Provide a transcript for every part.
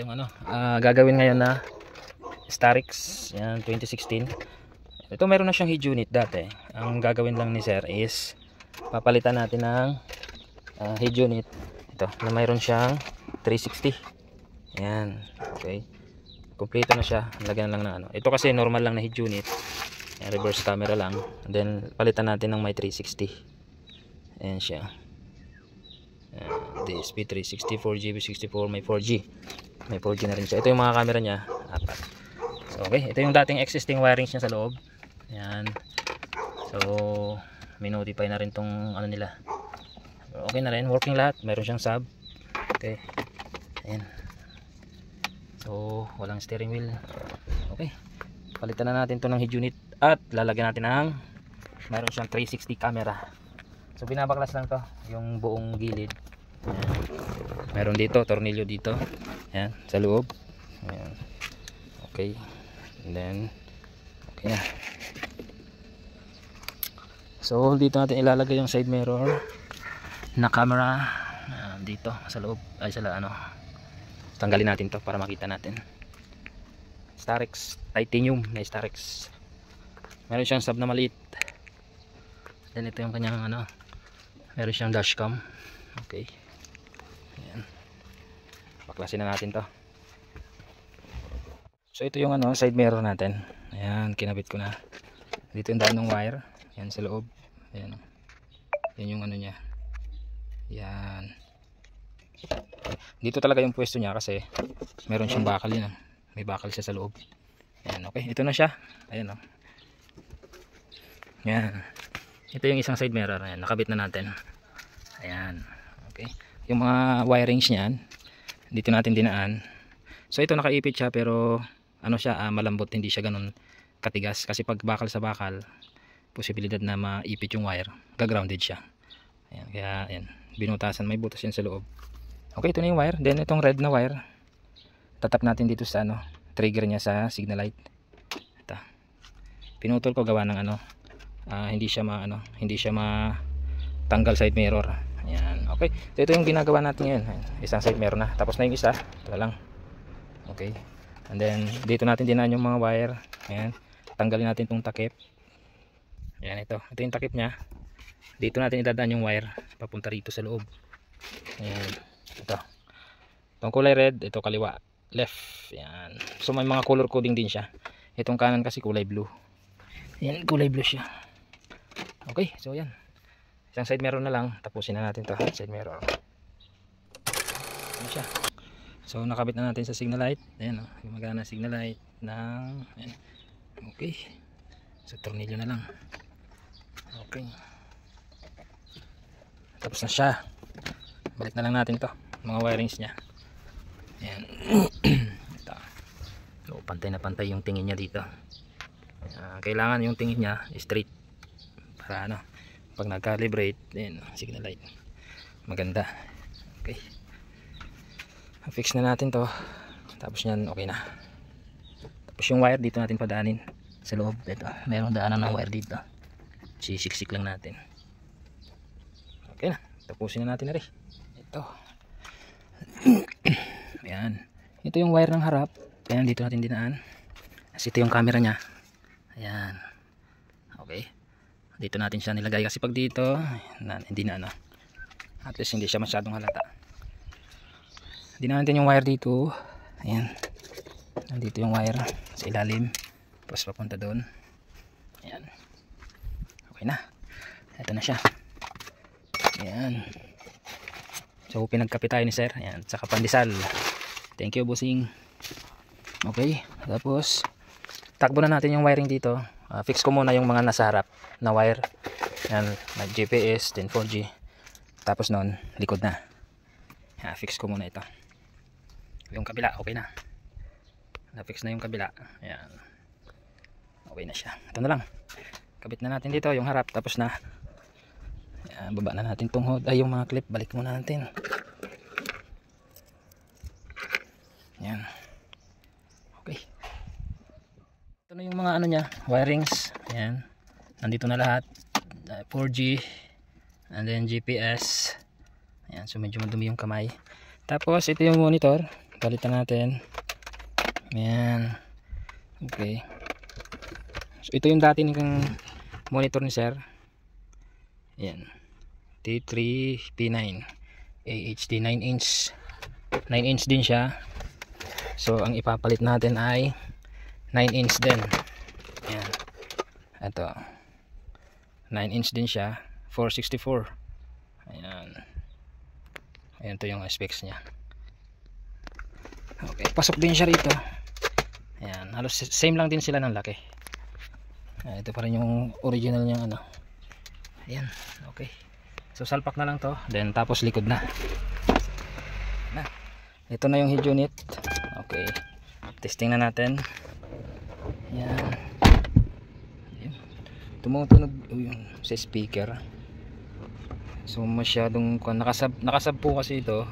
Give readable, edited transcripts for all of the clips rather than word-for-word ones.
tayong gagawin ngayon na Starix. Yan, 2016. Ito meron na siyang head unit dati. Ang gagawin lang ni sir is papalitan natin ng head unit. Ito, na mayroon siyang 360. Yan, okay. Kompleto na siya. Lagyan lang na Ito kasi normal lang na head unit. Yan, reverse camera lang. And then palitan natin ng may 360. Ayan siya. DSP 360, 4GB, 64, may 4G. May 4G na rin siya. Ito yung mga camera niya, 4. So, okay, ito yung dating existing wirings niya sa loob. Ayan. So, may-notify na rin tong nila. Okay na rin, working lahat. Meron siyang sub. Okay. Ayan. So, walang steering wheel. Okay. Palitan na natin to ng head unit at lalagyan natin ng meron siyang 360 camera. So, binabaklas lang to yung buong gilid. Ayan. Meron dito, tornilyo dito. Ayan, sa loob. Ayan. Okay. And then, okay na. So, dito natin ilalagay yung side mirror na camera. Dito, sa loob. Ay, tanggalin natin to para makita natin. Starix, titanium na Starix. Meron siyang sub na maliit. Then, ito yung kanyang meron siyang dashcam. Okay. Ayan. Baklasin na natin to. So ito yung side mirror natin. Ayan, kinabit ko na. Dito yung daan ng wire. Ayan sa loob. Ayan. Yan yung niya. Ayan. Okay. Dito talaga yung pwesto niya kasi meron siyang bakal yun. May bakal siya sa loob. Ayan, okay. Ito na siya. Ayan o. Ayan. Ito yung isang side mirror. Ayan, nakabit na natin. Ayan. Okay. Yung mga wirings niyan, dito natin dinaan. So ito nakaipit siya pero malambot, hindi siya ganun katigas kasi pag bakal sa bakal, posibilidad na maipit yung wire, gagrounded siya. Ayan, kaya ayan, binutasan, may butas yan sa loob. Okay, ito na yung wire. Then itong red na wire, tatap natin dito sa trigger niya sa signal light. Ito. Pinutol ko gawa ng hindi siya matanggal side mirror. Ayan, okay. So ito yung ginagawa natin ngayon. Isang side mirror na. Tapos na yung isa. Ito lang. Okay. And then dito natin dinaan yung mga wire. Ayan. Tanggalin natin itong takip. Ayan, ito. Ito yung takip niya. Dito natin idadaan yung wire papunta rito sa loob. Ayan. Ito. Itong kulay red, ito kaliwa. Left. Ayan. So may mga color coding din siya. Itong kanan kasi kulay blue. Ayan, kulay blue siya. Okay, so yan. Isang side mirror na lang, tapusin na natin to. Side mirror. Ano siya? So nakabit na natin sa signal light. Ayan, gumagana signal light ng ayan. Okay. So tornilyo na lang. Okay. Tapos na siya. Balik na lang natin to, mga wirings niya. Ayan. Ito. So pantay na pantay yung tingin niya dito. Kailangan yung tingin niya straight para pag nag-calibrate din signal light maganda. Okay, fix na natin to. Tapos yan, okay na. Tapos yung wire dito natin padaanin sa loob. Ito, mayroong daanan ng wire dito, sisiksik lang natin. Okay na, tapusin na natin na rin ito. Ayan, ito yung wire ng harap. Ayan, dito natin dinaan. Kasi ito yung camera nya. Ayan. Okay. Dito natin siya nilagay kasi pag dito hindi na at least hindi siya masyadong halata. Dinaan natin yung wire dito. Ayan. Nandito yung wire sa ilalim. Tapos papunta doon. Ayan. Okay na. Ito na siya. Ayan. So pinagkapit tayo ni sir. Ayan. Saka pandesal. Thank you, bossing. Okay. Tapos takbo na natin yung wiring dito. Fix ko muna yung mga nasa harap na wire. Yan, may GPS, then 4G. Tapos nun, likod na. Fix ko muna ito. Yung kabila, okay na. Na-fix na yung kabila. Ayan. Okay na siya. Ito na lang. Kabit na natin dito yung harap. Tapos na. Ayan, baba na natin tong hood. Ay, yung mga clip, balik muna natin. Ayan. Okay. Ito na yung mga niya, wirings. Ayan. Nandito na lahat. 4G and then GPS. Ayan, so medyo madumi yung kamay. Tapos ito yung monitor. palitan natin. Ayan. Okay. So ito yung dati ng monitor ni sir. Ayan. T3 P9 AHD 9 inch. 9 inch din siya. So ang ipapalit natin ay 9 inch din. Ayan. Ito. 9 inch din siya. 464. Ayan. Ayan to yung specs niya. Okay. Pasok din siya rito. Ayan. Halos same lang din sila ng laki. Ito pa rin yung original niyang ano. Ayan. Okay. So salpak na lang to. Then tapos likod na. Ito na yung head unit. Okay. Testing na natin. Ayan. Ayan. Tumutunog yung sa speaker. So masyadong nakasab po kasi ito.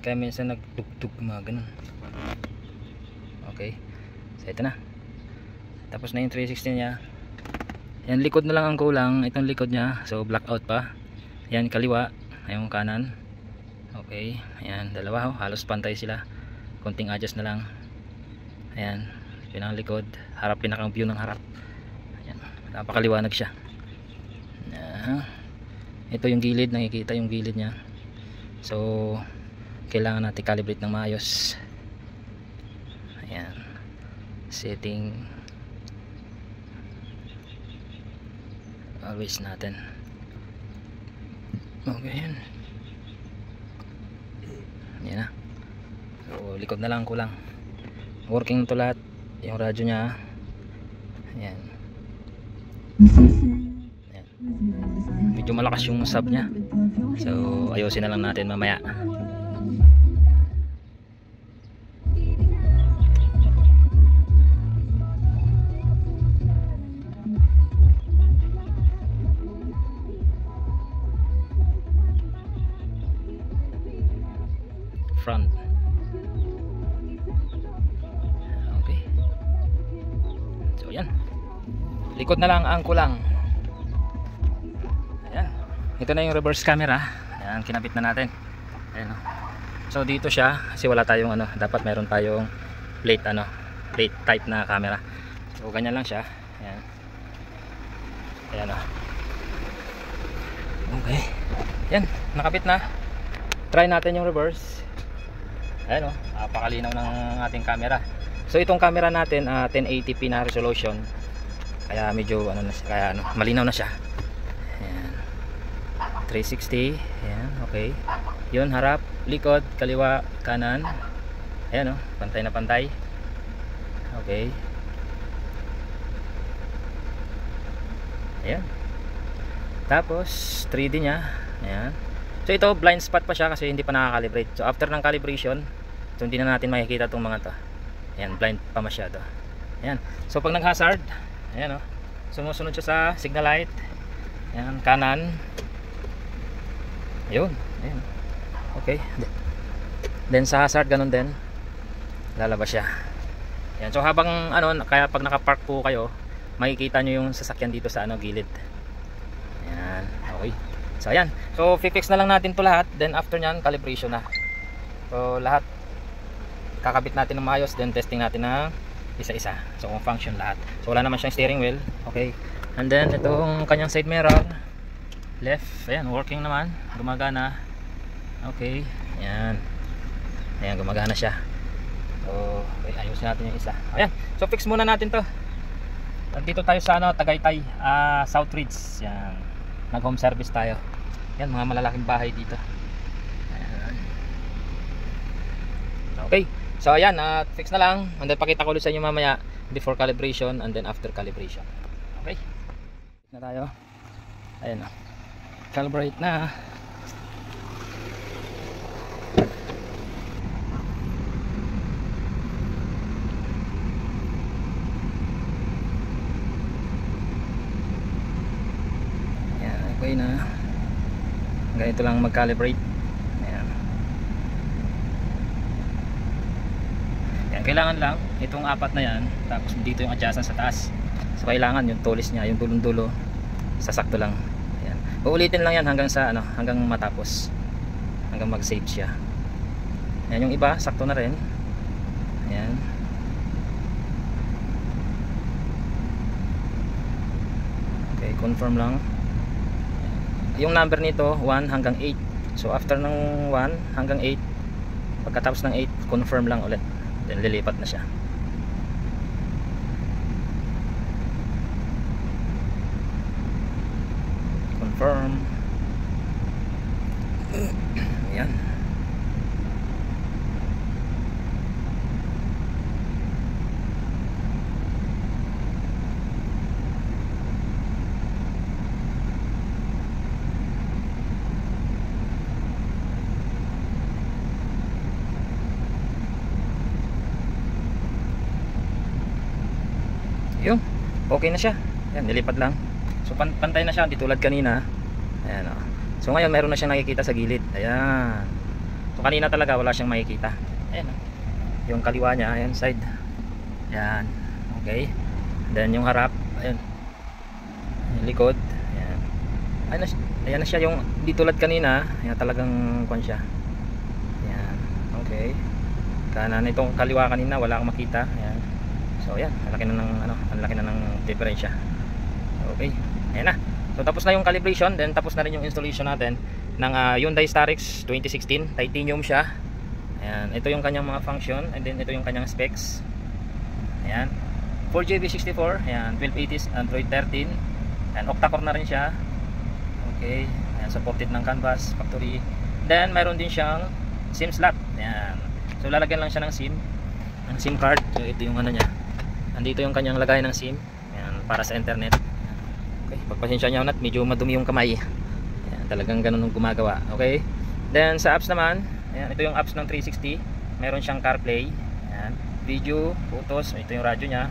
Kaya minsan nagtugtog mga ganun. Okay. So ito na. Tapos na yung 360 niya. Yan, likod na lang ang kulang. Itong likod niya. So blackout pa. Yan, kaliwa. Yung kanan. Okay. Ayan, dalawa. Halos pantay sila. Konting adjust na lang. Ayan. Pinang likod. Harap, pinakang view ng harap. Ayan. Napakaliwanag siya. Ito yung gilid. Nakikita yung gilid niya. So kailangan natin calibrate ng maayos. Ayan. Setting. Always natin. Okay, yan. Yan na. So likod na lang kulang. Working to lahat. Yung radyo niya. Ayan. Ayan. Medyo malakas yung sub niya. So ayusin na lang natin mamaya. Front. Okay. So yan. Likod na lang ang kulang. Ayan. Ito na yung reverse camera. Ayan, kinabit na natin. Ayan, oh. So dito siya kasi wala tayong ano, dapat meron tayong plate ano, plate type na camera. So ganyan lang siya. Ayan. Ayan, oh. Okay. Yan, nakabit na. Try natin yung reverse. Ayan, oh, napakalinaw ng ating camera. So itong camera natin 1080p na resolution. Kaya medyo ano na siya, kaya ano, malinaw na siya. Ayan. 360. Ayan, okay. Yun, harap, likod, kaliwa, kanan. Ayan, oh, pantay na pantay. Okay. Ayan. Tapos 3D nya. Ayan. So ito blind spot pa siya kasi hindi pa nakakalibrate. So after ng calibration, so hindi na natin makikita itong mga to. Ayan, blind pa masyado. Ayan. So pag nag-hazard, ayan, oh, sumusunod siya sa signal light. Ayan, kanan. Ayun. Ayan. Okay. Then sa hazard ganun din. Lalabas siya. Ayan. So habang ano, kaya pag nakapark po kayo, makikita nyo yung sasakyan dito sa ano, gilid. Ayan. Okay. So ayan, so fix na lang natin to lahat. Then after nyan, calibration na. So lahat kakabit natin ng maayos. Then testing natin na isa-isa. So kung function lahat. So wala naman siyang steering wheel. Okay. And then itong kanyang side mirror left, ayan, working naman. Gumagana. Okay. Ayan. Ayan, gumagana siya. So okay, ayusin natin yung isa. Ayan, so fix muna natin to. Dito tayo sa ano, Tagaytay, South Ridge. Yan, nag home service tayo. Yan, mga malalaking bahay dito. Ayan. Okay, so ayan, fix na lang. And then pakita ko ulit sa inyo mamaya before calibration and then after calibration. Okay, na tayo. Ayan, calibrate na. Okay na. Ganito lang mag-calibrate. Ayan. Ayan, kailangan lang itong apat na yan, tapos dito yung adjustment sa taas. So kailangan yung tulis niya, yung dulong-dulo, sasakto lang. Ayan. Uulitin lang yan hanggang sa ano, hanggang matapos. Hanggang mag-save siya. Yan, yung iba sakto na rin. Ayan. Okay, confirm lang. Yung number nito 1 hanggang 8. So after ng 1 hanggang 8, pagkatapos ng 8, confirm lang ulit. Then lilipat na siya. Confirm. Ayan. Yun, okay na siya. Ayan, nilipad lang. So pantay na siya, di tulad kanina. Ayan, oh. So ngayon meron na siyang nakikita sa gilid. Ayan. So kanina talaga wala siyang makikita. Ayan, oh. Yung kaliwa niya, ayan, side. Ayan, okay. Then yung harap, ayan. Yung likod, ayan. Ayan na siya, yung di tulad kanina. Ayan, talagang kwan siya. Ayan, okay. Kanan itong kaliwa kanina wala akong makita. Ayan. So ayan, ang laki na ng diferensya. Okay, ayan na. So tapos na yung calibration, then tapos na rin yung installation natin ng Hyundai Starex 2016. Titanium siya. Ayan, ito yung kanyang mga function, and then ito yung kanyang specs. Ayan, 4GB64, ayan, 1280s Android 13, and octa-core na rin siya. Okay, ayan, supported ng canvas factory. Then mayroon din siyang SIM slot. Ayan, so lalagyan lang siya ng SIM card. So ito yung ano niya. Andito yung kanyang lagay ng SIM. Ayan, para sa internet. Okay, pagpasensya nyo at medyo madumi yung kamay. Ayan, talagang ganun yung gumagawa. Okay, then sa apps naman, ayan, ito yung apps ng 360. Meron siyang CarPlay, ayan, video, photos, ito yung radyo nya,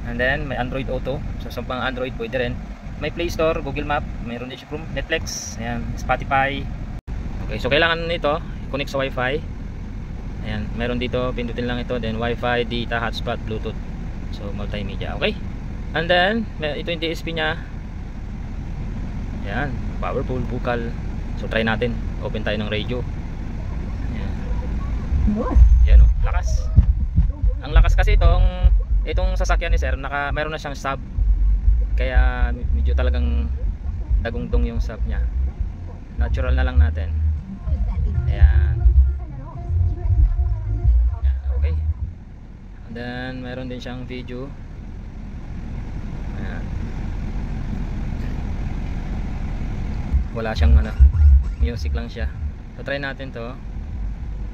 and then may Android Auto. So sa pang Android pwede rin. May Play Store, Google Map, mayroon din siya Netflix, ayan, Spotify. Okay, so kailangan nito connect sa Wi-Fi. Ayan, meron dito, pindutin lang ito, then Wi-Fi, data, hotspot, Bluetooth. So multimedia, okay. And then ito yung DSP nya. Ayan, powerful, vocal. So try natin, open tayo ng radio. Ayan. Ayan, oh, lakas. Ang lakas kasi itong sasakyan ni sir, mayroon na siyang sub. Kaya medyo talagang dagungdong yung sub nya. Natural na lang natin. Ayan. Okay. And then mayroon din siyang video. Ayan. Wala siyang music lang siya. So try natin to.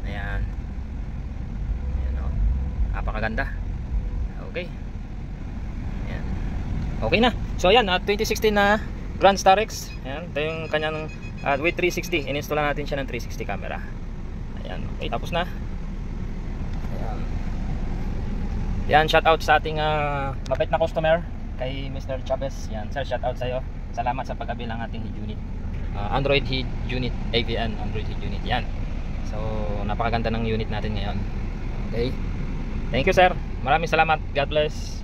Ayan. Ayan, oh. Napakaganda. Okay. Ayan. Okay na. So ayan, 2016 na Grand Starex. Ayan, ito yung kanyang with 360. In-install natin siya ng 360 camera. Ayan, okay, tapos na. Ayan. Yan, shout out sa ating mabait na customer kay Mr. Chavez. Yan, sir, shout out sa iyo. Salamat sa pagkabil ng ating head unit. Android head unit, AVN Android head unit. Yan. So, napakaganda ng unit natin ngayon. Okay. Thank you, sir. Maraming salamat. God bless.